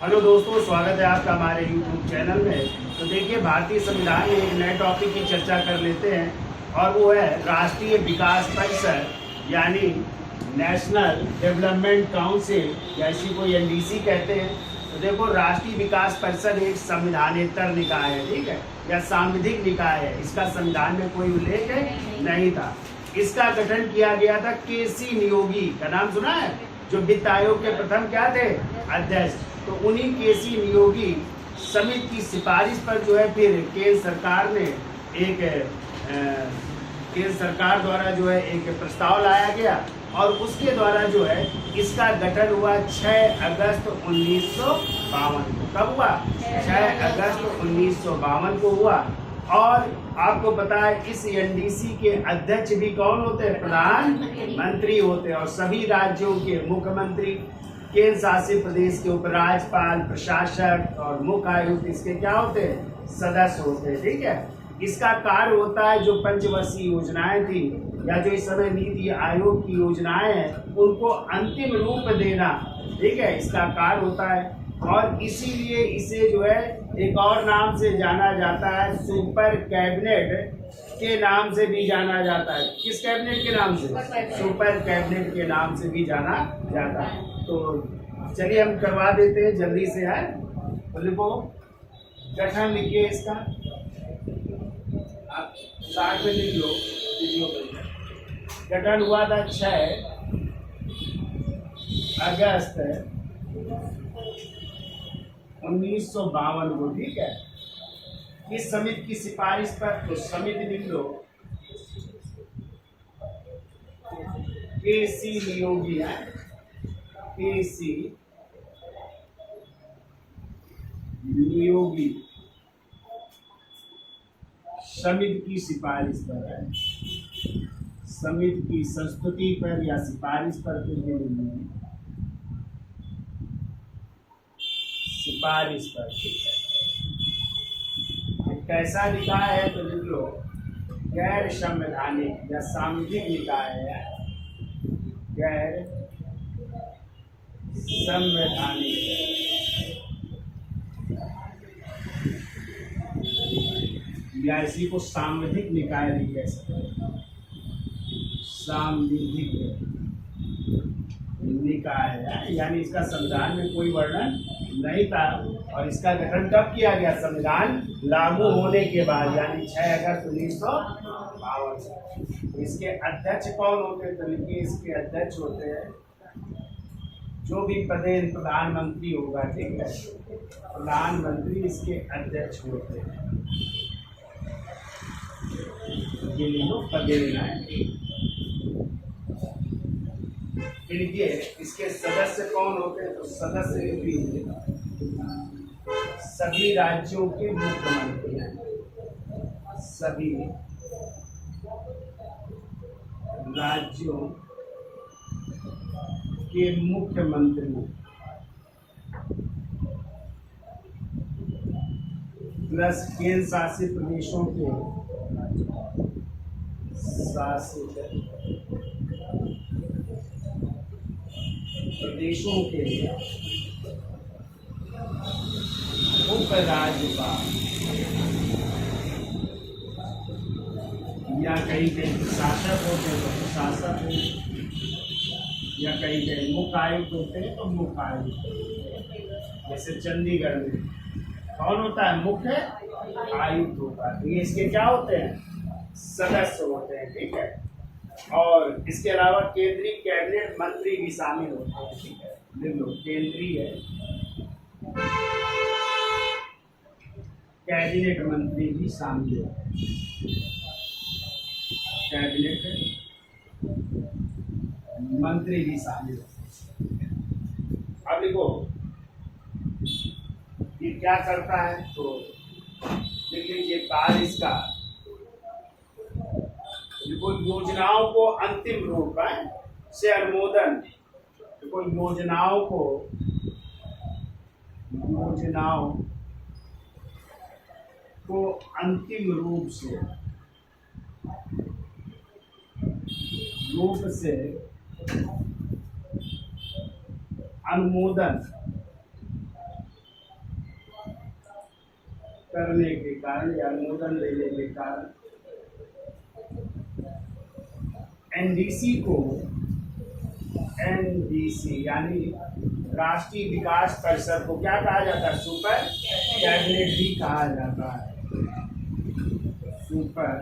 Hello दोस्तों, स्वागत है आपका हमारे YouTube चैनल में। तो देखिए, भारतीय संविधान में एक नए टॉपिक की चर्चा कर लेते हैं और वो है राष्ट्रीय विकास परिषद यानी नेशनल डेवलपमेंट काउंसिल, या इसी को NDC कहते हैं। तो देखो, राष्ट्रीय विकास परिषद एक संविधानेतर निकाय है, ठीक है, या सांविधिक निकाय है। इसका संविधान में कोई उल्लेख नहीं था। इसका गठन किया गया था KC नियोगी का नाम सुना है, जो वित्त आयोग के प्रथम क्या थे, अध्यक्ष। तो उन्हीं KC नियोगी समिति की सिफारिश पर जो है फिर केंद्र सरकार ने केंद्र सरकार द्वारा जो है एक प्रस्ताव लाया गया और उसके द्वारा जो है इसका गठन हुआ 6 अगस्त 1952 को। कब हुआ? 6 अगस्त 1952 को हुआ। और आपको पता है इस NDC के अध्यक्ष भी कौन होते हैं? प्रधानमंत्री होते हैं। और सभी राज्यों के मुख्यमंत्री, केंद्र शासित प्रदेश के उपराज्यपाल, प्रशासक और मुख्य आयुक्त इसके क्या होते हैं? सदस्य होते हैं, ठीक है। इसका कार्य होता है जो पंचवर्षीय योजनाएं थी या जो इस समय नीति आयोग की योजनाएं हैं उनको अंतिम रूप देना, ठीक है, इसका कार्य होता है। और इसीलिए इसे जो है एक और नाम से जाना जाता है, सुपर कैबिनेट के नाम से भी जाना जाता है। किस कैबिनेट के नाम से? सुपर कैबिनेट के नाम से भी जाना जाता है। तो चलिए हम करवा देते हैं जल्दी से, है तो लिखो, गठन लिखिए इसका, आप साथ में लिख लो वीडियो पर। गठन हुआ था 6 अगस्त 1952 को, ठीक है। इस समिति की सिफारिश पर, तो समिति लिख लो, KC नियोगी है, KC नियोगी समिति की सिफारिश पर है। समिति की संस्तुति पर या सिफारिश पर कुछ भी नहीं है, सिफारिश पर, ठीक है। कैसा निकाय है तो लिख लो, गैर संवैधानिक या सांविधिक निकाय है, गैर संवैधानिक या इसी को सांविधिक निकाय भी कह सकते हैं। सांविधिक निकाय है, यानी इसका संविधान में कोई वर्णन नहीं था। और इसका गठन कब किया गया? संविधान लागू होने के बाद, यानी 6 अगस्त 1952। तो इसके अध्यक्ष कौन होते हैं? तो लिखिए, इसके अध्यक्ष होते हैं जो भी प्रधानमंत्री होगा, ठीक है, प्रधानमंत्री इसके अध्यक्ष होते हैं। ये लिखो, पदेन है। देखिए इसके सदस्य कौन होते हैं? तो सदस्य भी सभी राज्यों के मुख्यमंत्री हैं, सभी राज्यों के मुख्यमंत्री प्लस केंद्र शासित प्रदेशों के उपराज्यपाल, या कहीं कहीं प्रशासक होते हैं तो प्रशासक, या कहीं कहीं मुख्य आयुक्त होते हैं तो मुख्य आयुक्त। जैसे चंडीगढ़ में कौन होता है? मुख्य आयुक्त होता है। तो ये इसके क्या होते हैं? सदस्य होते हैं, ठीक है। और इसके अलावा केंद्रीय कैबिनेट मंत्री भी शामिल होते हैं, ठीक है। लिख लो, केंद्रीय कैबिनेट मंत्री भी शामिल होते हैं, कैबिनेट मंत्री भी शामिल होते हैं। अब लिखो, ये क्या करता है? तो लिख लीजिए कार्य इसका, योजनाओं को अंतिम रूप से अनुमोदन, देखो योजनाओं को अंतिम रूप से अनुमोदन करने के कारण या अनुमोदन देने के कारण एनडीसी को, एनडीसी यानी राष्ट्रीय विकास परिषद को क्या कहा जाता है? सुपर कैबिनेट भी कहा जाता है। सुपर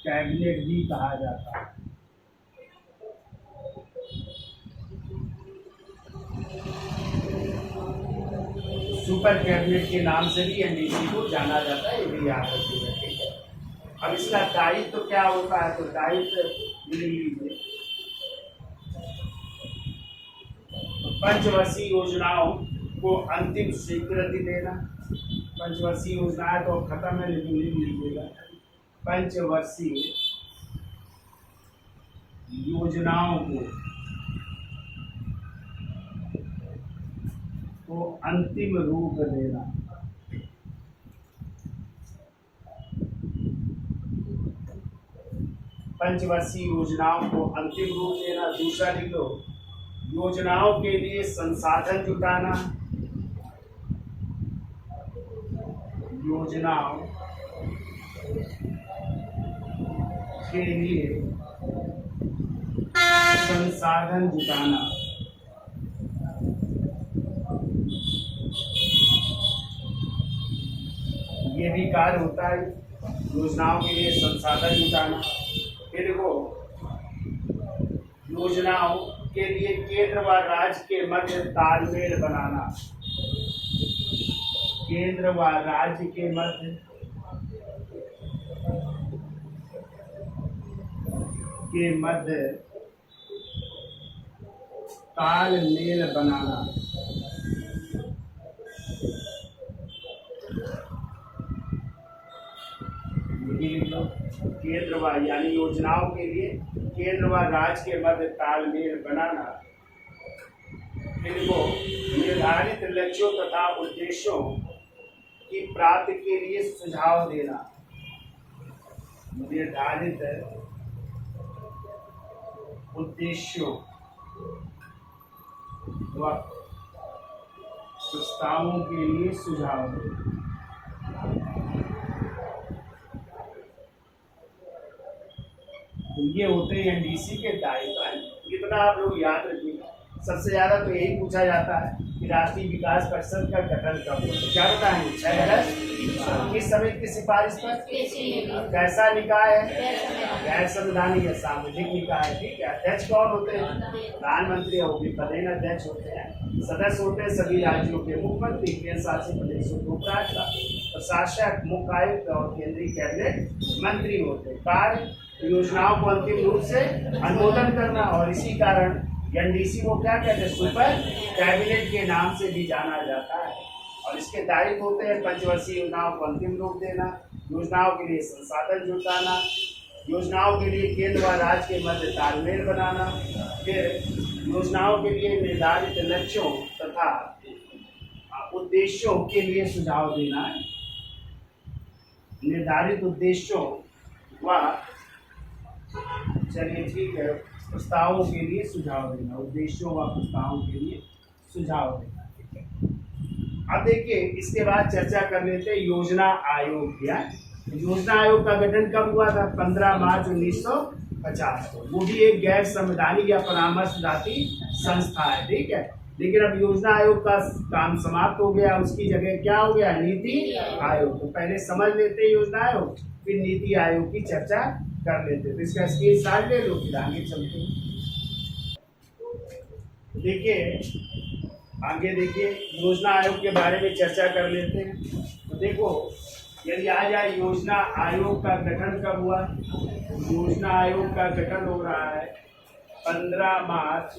कैबिनेट भी कहा जाता है। सुपर कैबिनेट के नाम से भी एनडीसी को जाना जाता है, ये भी याद रखिएगा, ठीक है। अब इसका दायित्व तो क्या होता है? तो दायित्व लीजिए, पंचवर्षीय योजनाओं को अंतिम स्वीकृति देना। पंचवर्षीय योजनाएं तो खत्म है, लेकिन लिख लीजिएगा, पंचवर्षीय योजनाओं को अंतिम रूप देना। पंचवर्षीय योजनाओं को अंतिम रूप देना। दूसरा लिख लो, योजनाओं के लिए संसाधन जुटाना। योजनाओं के लिए संसाधन जुटाना। ये भी कार्य होता है, योजनाओं के लिए संसाधन जुटाना। फिर वो योजनाओं के लिए केंद्र व राज्य के मध्य तालमेल बनाना। केंद्र व राज्य के मध्य तालमेल बनाना। केंद्र व यानी योजनाओं के लिए केंद्र व राज्य के मध्य तालमेल बनाना। इनको निर्धारित लक्ष्यों तथा उद्देश्यों की प्राप्ति के लिए सुझाव देना। निर्धारित उद्देश्यों व प्रस्तावों के लिए सुझाव देना। तो ये होते हैं एनडीसी के दायित्व। इतना आप लोग याद रखिए। सबसे ज्यादा तो यही पूछा जाता है कि राष्ट्रीय विकास परिषद का गठन कब हुआ। क्या बताएंगे? 6 अगस्त। किस समिति की सिफारिश पर? कैसा निकाय है? गैर संवैधानिक या सामाजिक निकाय, ठीक है। अध्यक्ष कौन होते हैं? प्रधानमंत्री और पदेन अध्यक्ष होते हैं। सदस्य होते हैं सभी राज्यों के मुख्यमंत्री, केंद्र शासित प्रदेशों के उपराज्यपाल, प्रशासक, मुख्य आयुक्त और केंद्रीय कैबिनेट मंत्री होते हैं। कार्य योजनाओं को अंतिम रूप से अनुमोदन करना, और इसी कारण एनडीसी को क्या कहते हैं? सुपर कैबिनेट के नाम से भी जाना जाता है। और इसके दायित्व होते हैं पंचवर्षीय योजनाओं को अंतिम रूप देना, योजनाओं के लिए संसाधन जुटाना, योजनाओं के लिए केंद्र व राज्य के मध्य तालमेल बनाना, फिर योजनाओं के लिए निर्धारित लक्ष्यों तथा उद्देश्यों के लिए सुझाव देना है। निर्धारित उद्देश्यों व चलिए ठीक है, प्रस्तावों के लिए सुझाव देना। उद्देश्यों व प्रस्तावों के लिए सुझाव देना, ठीक है। अब देखिए, इसके बाद चर्चा कर लेते हैं योजना आयोग किया। योजना आयोग का गठन कब हुआ था? 15 मार्च 1950 को। वो भी एक गैर संवैधानिक या परामर्शदाती संस्था है, ठीक है। लेकिन अब योजना आयोग का काम समाप्त हो गया, उसकी जगह क्या हो गया? नीति आयोग। तो पहले समझ लेते हैं योजना आयोग, फिर नीति आयोग की चर्चा कर लेते। तो इसका स्क्रीनशॉट ले लो, फिर आगे चलते हैं। देखिए आगे, देखिए योजना आयोग के बारे में चर्चा कर लेते हैं। तो देखो, यदि आ जाए योजना आयोग का गठन कब हुआ? योजना आयोग का गठन हो रहा है 15 मार्च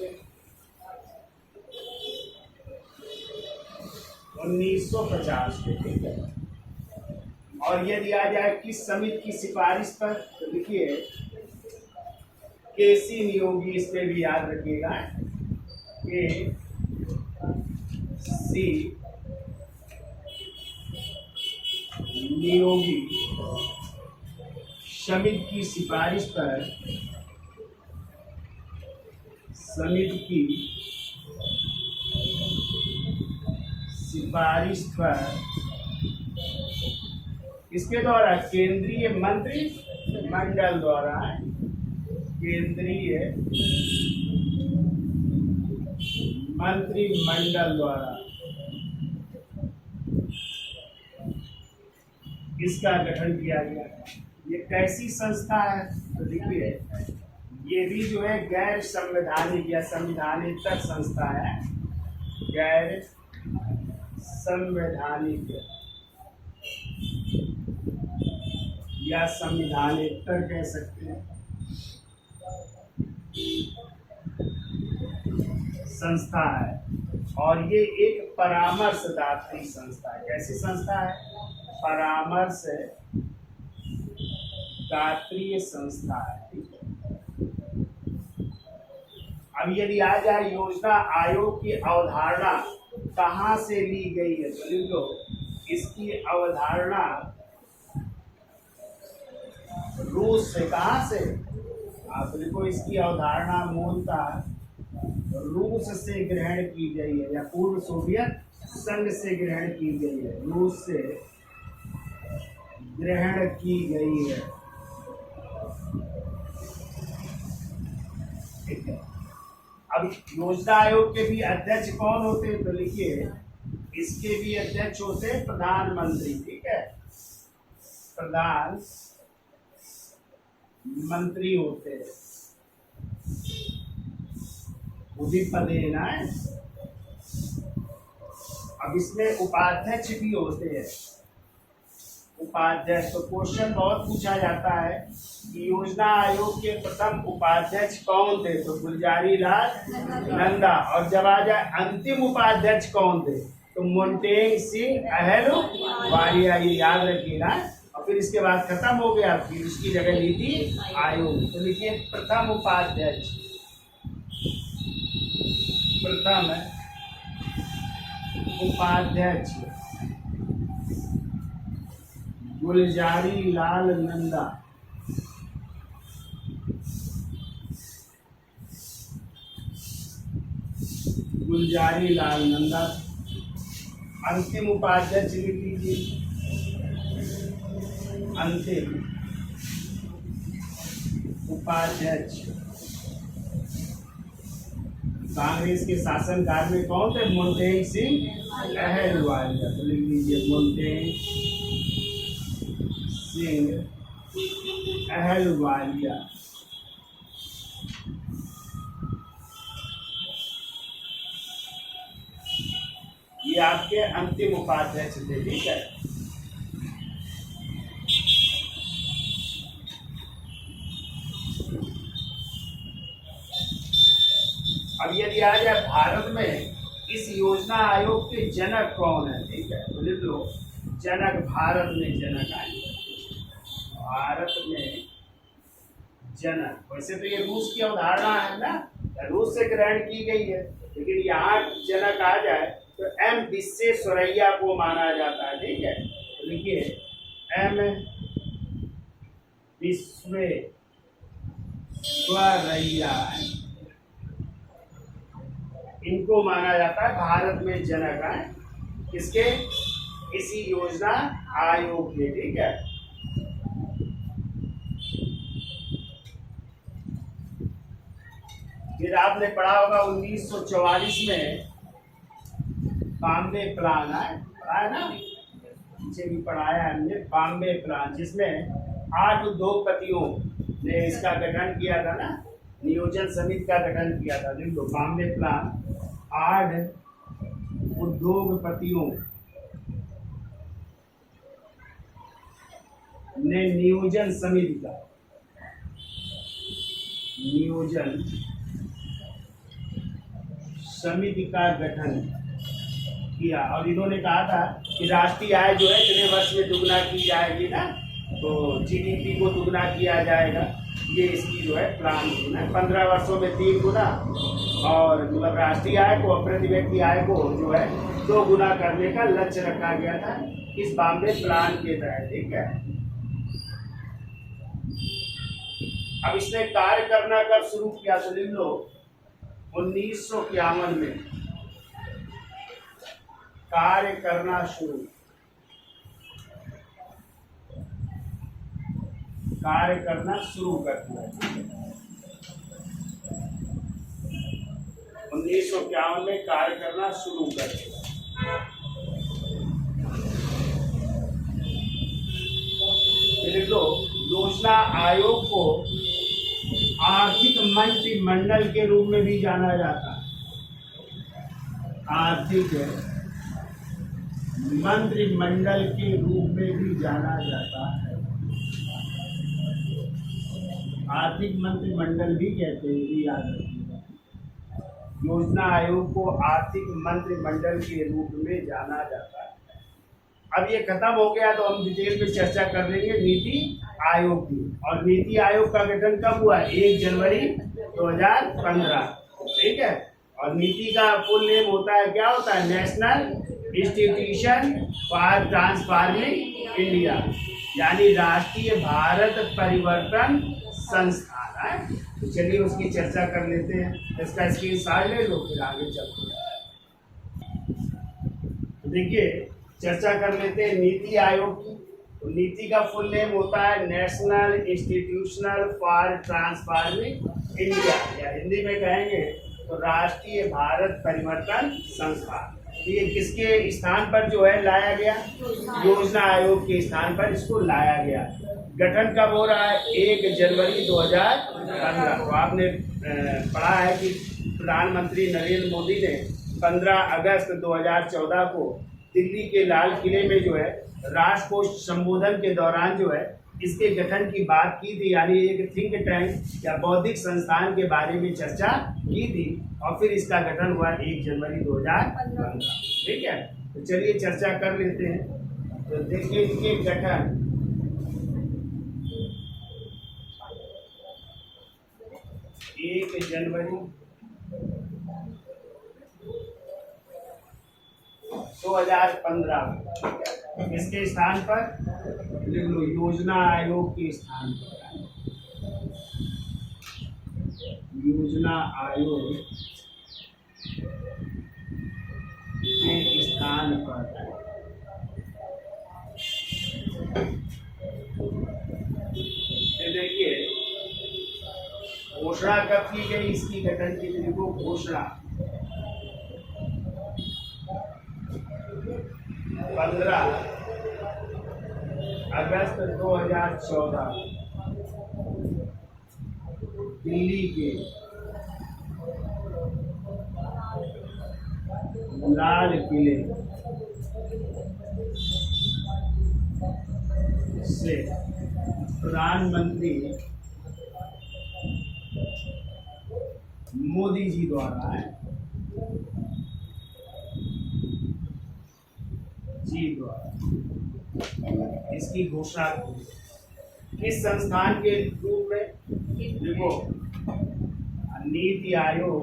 1950 को, ठीक है। और यदि आ जाए किस समिति की सिफारिश पर? तो देखिए, केसी नियोगी, इस पे भी याद रखिएगा, के सी नियोगी समिति की सिफारिश पर समिति की सिफारिश पर इसके द्वारा केंद्रीय मंत्रिमंडल द्वारा केंद्रीय मंत्रिमंडल द्वारा इसका गठन किया गया। ये कैसी संस्था है? तो देखिए, ये भी जो है गैर संवैधानिक या संविधानेतर संस्था है। गैर संवैधानिक या संविधानेतर कह सकते हैं संस्था है, और ये एक परामर्शदात्री संस्था है। कैसी संस्था है? परामर्शदात्री संस्था है। अब यदि आ जाए योजना आयोग की अवधारणा कहाँ से ली गई है, तो लिखो इसकी अवधारणा रूस से। कहाँ से? आप लिखो इसकी अवधारणा मूलतः रूस से ग्रहण की गई है या पूर्व सोवियत संघ से ग्रहण की गई है। रूस से ग्रहण की गई है। ठीक है। अब योजना आयोग के भी अध्यक्ष कौन होते हैं? तो लिखिए इसके भी अध्यक्ष होते हैं प्रधानमंत्री। ठीक है, प्रधानमंत्री होते हैं। पदेन है। अब इसमें उपाध्यक्ष भी होते हैं। उपाध्यक्ष, तो क्वेश्चन बहुत पूछा जाता है कि योजना आयोग के प्रथम उपाध्यक्ष कौन थे? तो गुलजारी लाल नंदा। और जब आ जाए अंतिम उपाध्यक्ष कौन थे? तो मोंटेग सिंह अहलूवालिया। ये याद रखिएगा। और फिर इसके बाद खत्म हो गया, फिर उसकी जगह ली थी आयोग। तो लिखिए प्रथम उपाध्यक्ष, प्रथम उपाध्यक्ष गुलजारी लाल नंदा। गुलजारी लाल नंदा। अंतिम उपाध्यक्ष लिख लीजिए, अंतिम उपाध्यक्ष कांग्रेस के शासनकाल में कौन थे? मोंटेग सिंह अहलूवालिया। तो लिख लीजिए मोंटेग सिंह अहलूवालिया। ये आपके अंतिम उपाध्यक्ष थे। ठीक है। अब यदि आ जाए भारत में इस योजना आयोग के जनक कौन है? ठीक है, तो लिख लो जनक। भारत में जनक आए, भारत में जनक। वैसे तो ये रूस की अवधारणा है ना, रूस से ग्रहण की गई है, लेकिन यहाँ जनक आ जाए तो एम विश्वेश्वरैया को माना जाता है। ठीक है, तो लिखिए एम विश्वेश्वरैया, इनको माना जाता है भारत में जनक है। किसके? इसी योजना आयोग के। ठीक है। फिर आपने पढ़ा होगा 1944 में बॉम्बे प्लान है, पढ़ा है ना, पीछे भी पढ़ाया है हमने। बॉम्बे प्लान, जिसमें 8 उद्योगपतियों ने इसका गठन किया था ना, नियोजन समिति का गठन किया था। देखो बॉम्बे प्लान, 8 उद्योगपतियों ने नियोजन समिति का, नियोजन समिति का गठन किया। और इन्होंने कहा था कि राष्ट्रीय आय जो है इतने वर्ष में दुगना की जाएगी ना, तो जीडीपी को दुगना किया जाएगा। ये इसकी जो है प्लान है। 15 वर्षों में 3 गुना, और मतलब राष्ट्रीय आय को, प्रति व्यक्ति आय को जो है 2 गुना करने का लक्ष्य रखा गया था इस बॉम्बे प्लान के तहत। ठीक है। अब इसने कार्य करना कब शुरू किया? तो लिख लो 1951 में। कार्य करना शुरू कर दिया। 1951 में कार्य करना शुरू कर दिया। योजना आयोग को आर्थिक मंत्रिमंडल के रूप में भी जाना जाता है। आर्थिक मंत्रिमंडल के रूप में भी जाना जाता है। आर्थिक मंत्रिमंडल भी कहते हैं, ये याद रखिएगा। योजना आयोग को आर्थिक मंत्रिमंडल के रूप में जाना जाता है। अब ये खत्म हो गया तो हम डिटेल में चर्चा कर लेंगे नीति आयोग की। और नीति आयोग का गठन कब हुआ? 1 जनवरी 2015। ठीक है। और नीति का फुल नेम होता है, क्या होता है? National institution for transforming India, यानी राष्ट्रीय भारत परिवर्तन संस्थान है। तो चलिए उसकी चर्चा कर लेते हैं। इसका स्क्रीनशॉट ले लो, फिर आगे चलते हैं। देखिए चर्चा कर लेते हैं नीति आयोग की। तो नीति का फुल नेम होता है national institutional for transforming India, या हिंदी में कहेंगे तो राष्ट्रीय भारत परिवर्तन संस्थान। ये किसके स्थान पर जो है लाया गया? योजना आयोग के स्थान पर इसको लाया गया। गठन कब हो रहा है? 1 जनवरी 2015। तो आपने पढ़ा है कि प्रधानमंत्री नरेंद्र मोदी ने 15 अगस्त 2014 को दिल्ली के लाल किले में जो है राष्ट्र को संबोधन के दौरान जो है इसके गठन की बात की थी, यानी एक थिंक टैंक या बौद्धिक संस्थान के बारे में चर्चा की थी। और फिर इसका गठन हुआ 1 जनवरी 2015। ठीक है। तो चलिए चर्चा कर लेते हैं। तो देखिए इनके गठन 1 जनवरी 2015 इसके स्थान पर लिख लो, योजना आयोग के स्थान पर। योजना आयोग के स्थान पर देखिए घोषणा कब की गई इसकी गठन की? देखो घोषणा 15 अगस्त 2014 दिल्ली के लाल किले से प्रधानमंत्री मोदी जी द्वारा इसकी घोषणा किस संस्थान के रूप में? देखो नीति आयोग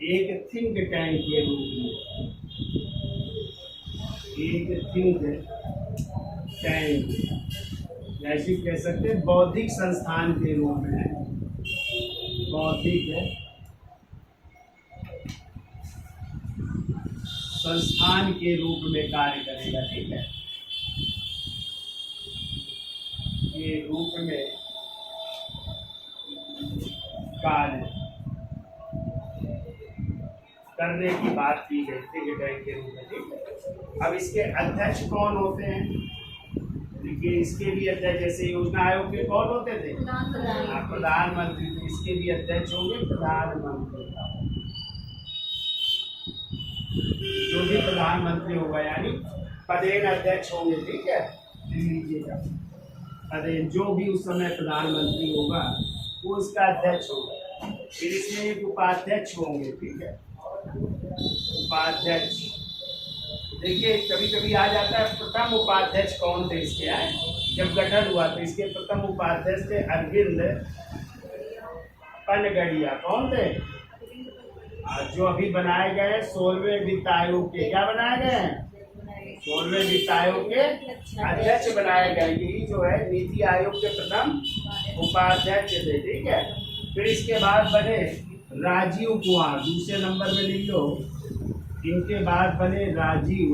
एक थिंक टैंक के रूप में, एक थिंक टैंक ऐसे कह सकते हैं, बौद्धिक संस्थान के रूप में, बौद्धिक संस्थान के रूप में कार्य करेगा। ठीक है। के रूप में कार्य करने की बात की गई थिंक टैंक के रूप में। ठीक है। अब इसके अध्यक्ष कौन होते हैं? देखिए इसके भी अध्यक्ष, जैसे योजना आयोग के कौन होते थे? प्रधानमंत्री। तो इसके भी अध्यक्ष होंगे प्रधानमंत्री। जो भी प्रधानमंत्री होगा यानी पदेन अध्यक्ष होंगे। ठीक है। लीजिएगा पदेन, जो भी उस समय प्रधानमंत्री होगा वो उसका अध्यक्ष होगा। फिर इसमें एक उपाध्यक्ष होंगे। ठीक है। उपाध्यक्ष देखिए कभी कभी आ जाता है प्रथम उपाध्यक्ष कौन थे इसके आए जब गठन हुआ, तो इसके प्रथम उपाध्यक्ष थे अरविंद पनगड़िया। कौन थे? जो अभी बनाए गए 16वें वित्त आयोग के, क्या बनाए गए हैं? 16वें वित्त आयोग के अध्यक्ष बनाए गए। यही जो है नीति आयोग के प्रथम उपाध्यक्ष थे। ठीक है। फिर इसके बाद बने राजीव कुमार, दूसरे नंबर में लिख लो। इनके बाद बने राजीव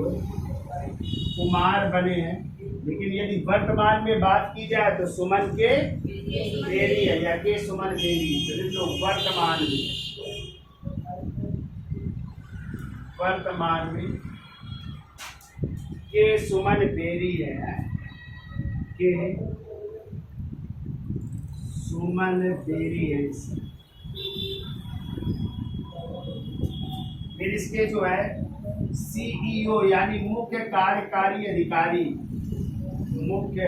कुमार बने हैं। लेकिन यदि वर्तमान में बात की जाए तो सुमन के बेरी है, या के सुमन बेरी। तो लिख लो वर्तमान में के सुमन बेरी है, के सुमन बेरी है। फिर इसके जो है सीईओ यानी मुख्य कार्यकारी अधिकारी, मुख्य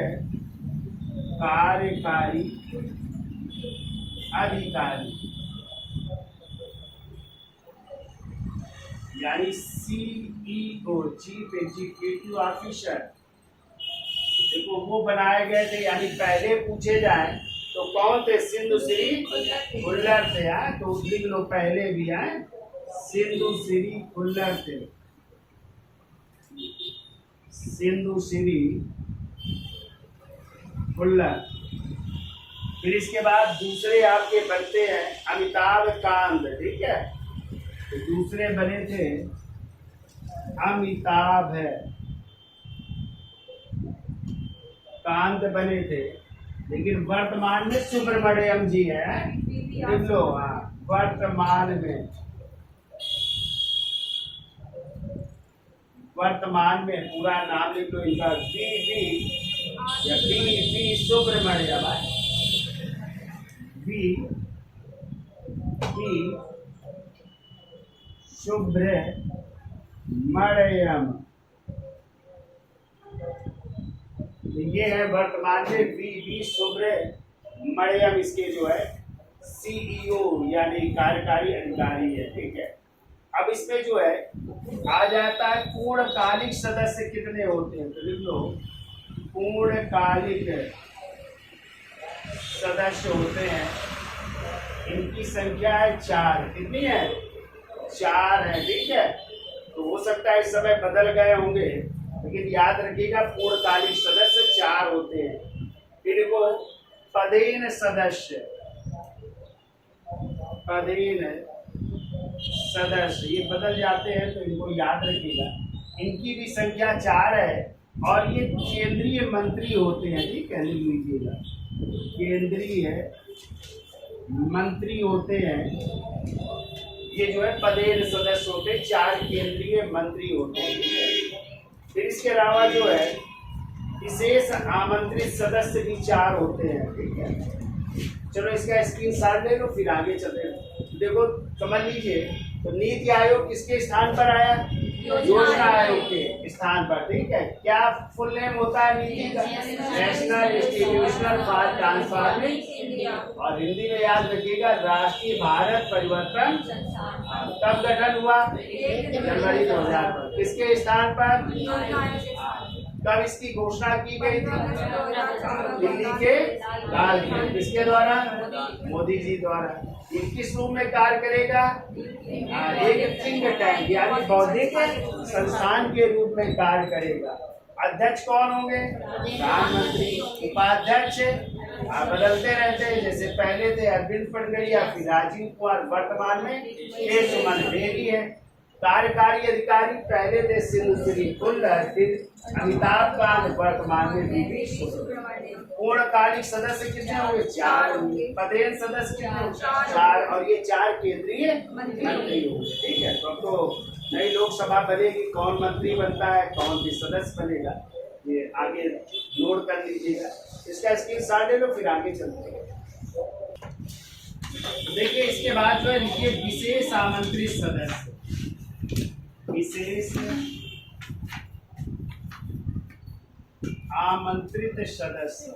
कार्यकारी अधिकारी यानी सीईओ, चीफ एग्जीक्यूटिव ऑफिसर। देखो वो बनाए गए थे, यानी पहले पूछे जाए तो कौन थे? सिंधु श्री खुल्लर थे। तो लिख लो पहले भी है सिंधु श्री खुल्लर थे, सिंधु श्री खुल्लर। फिर इसके बाद दूसरे आपके बनते हैं अमिताभ कांत, ठीक है। तो दूसरे बने थे अमिताभ कांत बने थे। लेकिन वर्तमान में सुब्रमण्यम जी है, लिख लो। वर्तमान में पूरा नाम लिख लो इनका, बी सुब्रमण्यम, बी सुब्रमण्यम। ये है वर्तमान में बी सुब्रमण्यम, इसके जो है सीईओ यानी कार्यकारी अधिकारी है, ठीक है। अब इसमें जो है आ जाता है पूर्णकालिक सदस्य कितने होते हैं। तो लिख लो पूर्णकालिक सदस्य होते हैं, इनकी संख्या है 4। कितनी है? 4 है, ठीक है। तो हो सकता है इस समय बदल गए होंगे, लेकिन याद रखिएगा पूर्णकालिक सदस्य 4 होते हैं। फिर वो पदेन सदस्य, ये बदल जाते हैं, तो इनको याद रखिएगा। इनकी भी संख्या 4 है और ये केंद्रीय मंत्री होते हैं, ठीक है, लिख लीजिएगा। केंद्रीय मंत्री होते हैं, ये जो है पदेन सदस्य होते हैं, 4 केंद्रीय मंत्री होते हैं। फिर इसके अलावा जो है विशेष आमंत्रित सदस्य भी 4 होते हैं, ठीक है। चलो इसका स्क्रीनशॉट ले लो, फिर आगे चलते हैं। देखो समझ लीजिए, तो नीति आयोग किसके स्थान पर आया? योजना आयोग के स्थान पर, ठीक है। क्या फुल नेम होता है नीति का? नेशनल इंस्टीट्यूशनल फॉर ट्रांसफॉर्मिंग, और हिंदी में याद रखिएगा राष्ट्रीय भारत परिवर्तन। कब गठन हुआ? जनवरी 2000 पर। किसके स्थान पर? कब इसकी घोषणा की गई थी? दिल्ली के लाल किले। किसके द्वारा? मोदी जी द्वारा। ये किस रूप में कार्य करेगा? एक थिंक टैंक यानी बौद्धिक संस्थान के रूप में कार्य करेगा। अध्यक्ष कौन होंगे? प्रधानमंत्री। उपाध्यक्ष बदलते रहते हैं, जैसे पहले थे अरविंद पटगड़िया, फिर राजीव कुमार, वर्तमान में के सुमन बेरी है। कार्यकारी अधिकारी पहले थे सिंधु श्री खुल्लर, फिर अमिताभ कांत, वर्तमान में बी सुब्रमण्यम। पूर्णकालिक सदस्य कितने होंगे? 4 होंगे। पदेन सदस्य कितने होंगे? 4, और ये 4 केंद्रीय मंत्री होंगे, ठीक है। तो नई लोकसभा बनेगी, कौन मंत्री बनता है, कौन भी सदस्य बनेगा, ये आगे नोट कर लीजिएगा। इसका स्क्रीनशॉट ले लो, फिर आगे चलते हैं। देखिए इसके बाद जो है लिखिए विशेष आमंत्रित सदस्य, विशेष आमंत्रित सदस्य।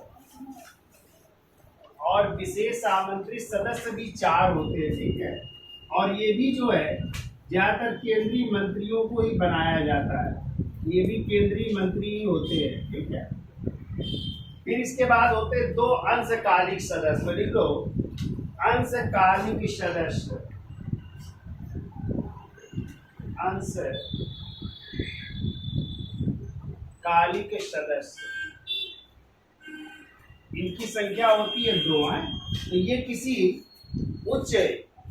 और विशेष आमंत्रित सदस्य भी 4 होते हैं, ठीक है। और ये भी जो है ज्यादातर केंद्रीय मंत्रियों को ही बनाया जाता है, ये भी केंद्रीय मंत्री ही होते हैं, ठीक है। फिर इसके बाद होते हैं 2 अंशकालिक सदस्य। लिख लो अंशकालिक सदस्य, अंशकालिक सदस्य, इनकी संख्या होती है 2 है। तो ये किसी उच्च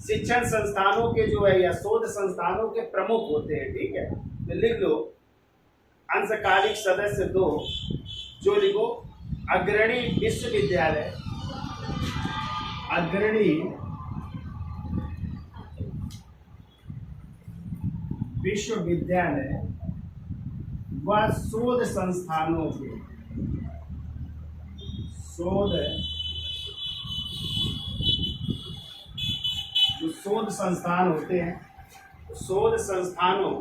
शिक्षण संस्थानों के जो है या शोध संस्थानों के प्रमुख होते हैं, ठीक है। तो लिख लो अंशकालिक सदस्य 2, जो लिखो अग्रणी विश्वविद्यालय, अग्रणी विश्वविद्यालय व शोध संस्थानों के, शोध संस्थान होते हैं, शोध संस्थानों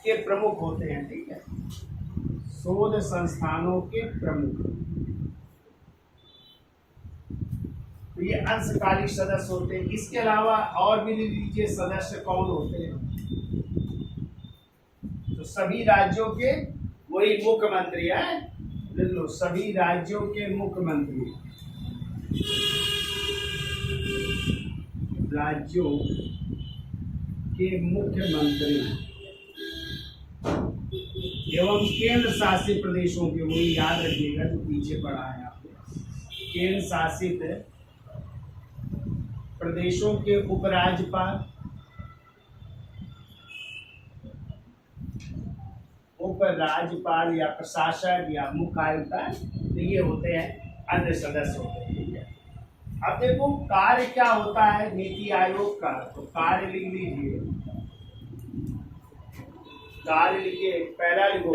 के प्रमुख होते हैं, ठीक है। शोध संस्थानों के प्रमुख, तो ये अंशकालिक सदस्य होते हैं। इसके अलावा और भी लिख लीजिए सदस्य कौन होते हैं। तो सभी राज्यों के वही मुख्यमंत्री है, लिख लो सभी राज्यों के मुख्यमंत्री, राज्यों के मुख्यमंत्री एवं केंद्र शासित प्रदेशों के, वही याद रखिएगा जो पीछे पढ़ा है आपने, केंद्र शासित प्रदेशों के उपराज्यपाल, उपराज्यपाल या प्रशासक या मुख्य आयुक्त, ये होते हैं अन्य सदस्य होते हैं, ठीक है। अब देखो कार्य क्या होता है नीति आयोग का, तो कार्य लिख लीजिए, कार्य लिखिए, पहला लिखो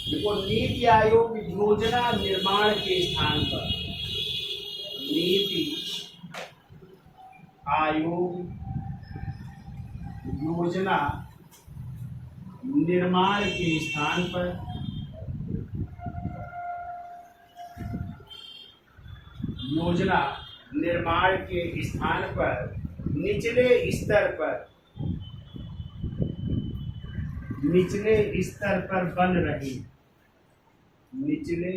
देखो नीति आयोग योजना निर्माण के स्थान पर, नीति आयोग योजना निर्माण के स्थान पर, योजना निर्माण के स्थान पर निचले स्तर पर, निचले स्तर पर बन रही, निचले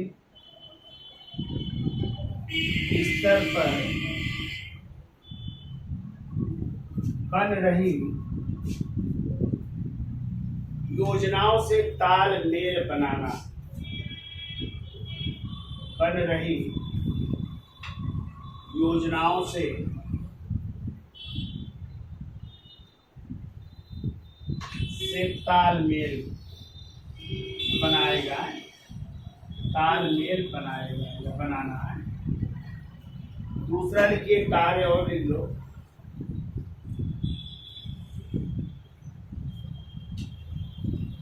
स्तर पर बन रही योजनाओं से तालमेल बनाना, बन रही योजनाओं से तालमेल बनाएगा, तालमेल बनाएगा, बनाना है। दूसरा लिखिए कार्य, और लिख लो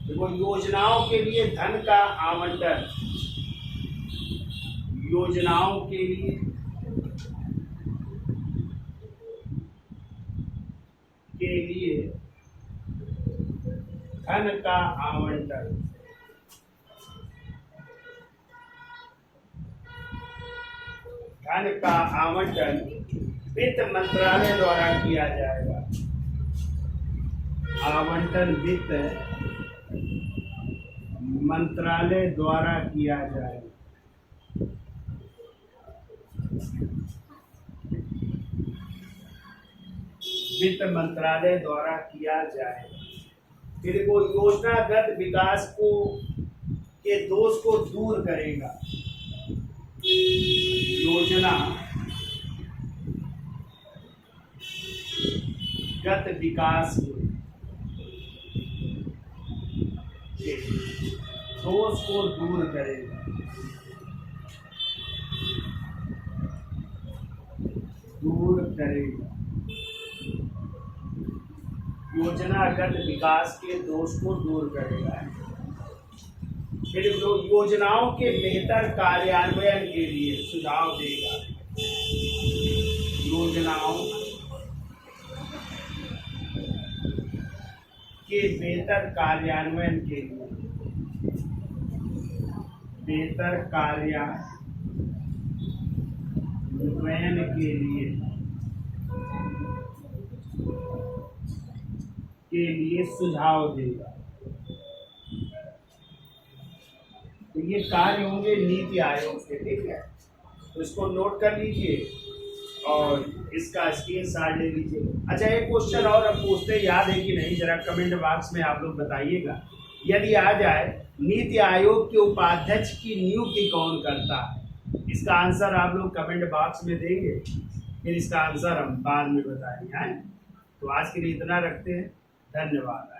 देखो योजनाओं के लिए धन का आवंटन, योजनाओं के लिए धन का आवंटन, धन का आवंटन वित्त मंत्रालय द्वारा किया जाएगा, आवंटन वित्त मंत्रालय द्वारा किया जाएगा। वित्त मंत्रालय द्वारा किया जाएगा। फिर वो योजनागत विकास को के दोष को दूर करेगा, योजना गत विकास के दोष को दूर करेगा, दूर करेगा, योजनागत विकास के दोष को दूर करेगा। फिर योजनाओं के बेहतर कार्यान्वयन के लिए सुझाव देगा, योजनाओं के बेहतर कार्यान्वयन के लिए, बेहतर कार्यान्वयन के लिए सुझाव देगा। तो ये कार्य होंगे नीति आयोग के, ठीक है। तो इसको नोट कर लीजिए और इसका स्क्रीनशॉट ले लीजिए। अच्छा, एक क्वेश्चन और अब पूछते, याद है कि नहीं जरा कमेंट बॉक्स में आप लोग बताइएगा। यदि आ जाए नीति आयोग के उपाध्यक्ष की नियुक्ति कौन करता है? इसका आंसर आप लोग कमेंट बॉक्स में देंगे, फिर इसका आंसर हम बाद में बताएंगे। तो आज के लिए इतना रखते हैं। धन्यवाद।